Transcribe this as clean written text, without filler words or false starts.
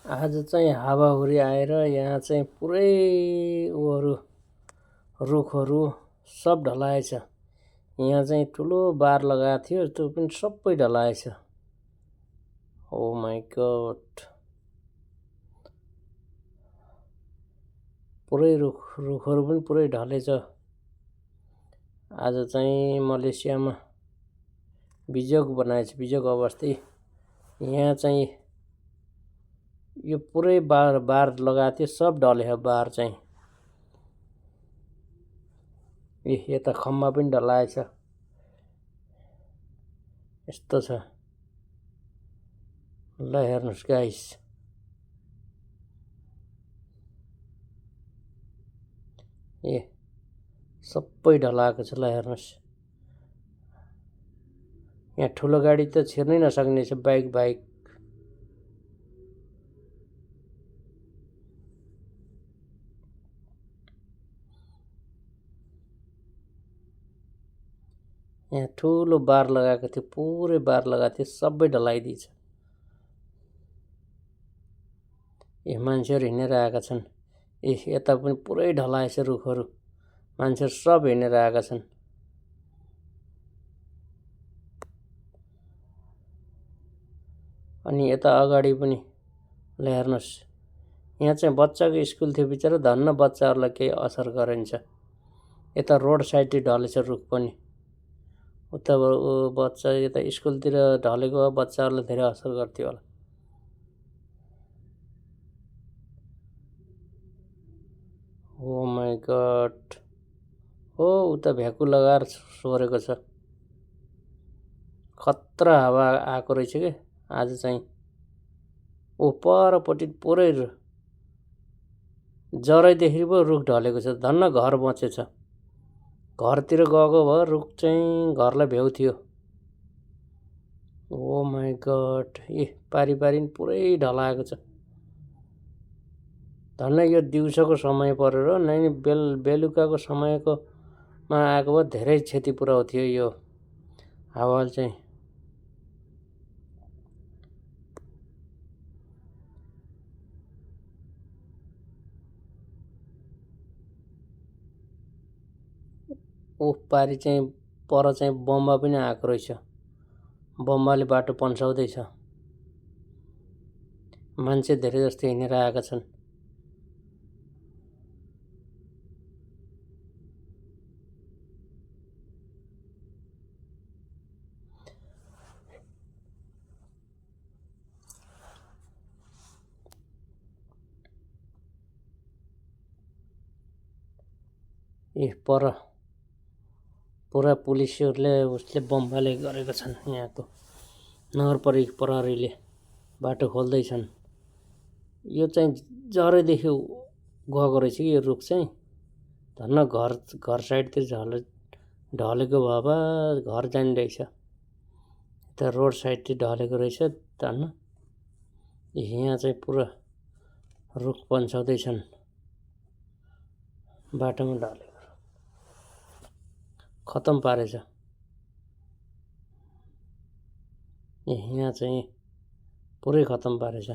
आज चाहिँ हावाहुरी आएर यहाँ चाहिँ पुरै उहरू रुखहरू सब ढलाएछ। यहाँ चाहिँ ठुलो बार लगाएको थियो, त्यो पनि सबै ढलाएछ। ओ माई गॉड, पुरै रुखहरू पनि पुरै ढलेछ। आज चाहिँ मलेसियामा बिजोग बनाएछ, बिजोग अवस्थी। यहाँ चाहिँ यो पुरै बार लगाएको थियो, सब ढल्यो बार चाहिँ। यता खम्बा पनि ढलाएछ। यस्तो छ, ल हेर्नुहोस् गाइस। सबै ढलाएको छ, ल हेर्नुहोस्। यहाँ ठुलो गाडी त छिर्नै नसक्ने छ, बाइक। यहाँ ठुलो बार लगाएको थियो, पुरै बार लगाएको थियो, सबै ढलाइदिएछ। मान्छेहरू हिँडेर आएका छन्। यता पनि पुरै ढलाएछ रुखहरू, मान्छेहरू सब हिँडेर आएका छन्। अनि यता अगाडि पनि ल हेर्नुहोस्। यहाँ चाहिँ बच्चाको स्कुल थियो, बिचरा धन्न बच्चाहरूलाई केही असर गरिन्छ। यता रोड साइड ढलेछ रुख पनि। उता बच्चा यता स्कुलतिर ढलेको बच्चाहरूलाई धेरै असर गर्थ्यो होला। ओ माई गॉड, हो उता भ्याकु लगाएर सोरेको छ। खतरा हावा आएको रहेछ के आज चाहिँ। परपट्टि पुरै जरैदेखि पो रुख ढलेको छ, धन्न घर बचेछ। घरतिर गएको भए रुख चाहिँ घरलाई भ्याउ थियो। ओ माई गॉड, पारी पुरै ढलाएको छ। धन्न यो दिउँसोको समय परेर नै बेलुकाको समयकोमा आएको भए धेरै क्षति पुर्याउँथ्यो यो हावाले चाहिँ। पारी चाहिँ पर चाहिँ बममा पनि आएको रहेछ। बममाले बाटो पन्साउँदैछ। मान्छे धेरै जस्तो हिँडेर आएका छन्। पर पुरा पुलिसहरूले उसले बमबाले गरेका छन्। यहाँको नगरपालिका प्रहरीले बाटो खोल्दैछन्। यो चाहिँ जरैदेखि गएको रहेछ कि यो रुख चाहिँ। धन्न घर साइडतिर ढलेको भए घर जाने रहेछ। यता रोड साइडतिर ढलेको रहेछ धन्न। यहाँ चाहिँ पुरा रुख पन्साउँदैछन्, बाटोमा ढलेको खतम पारेछ। यहाँ चाहिँ पुरै खतम पारेछ।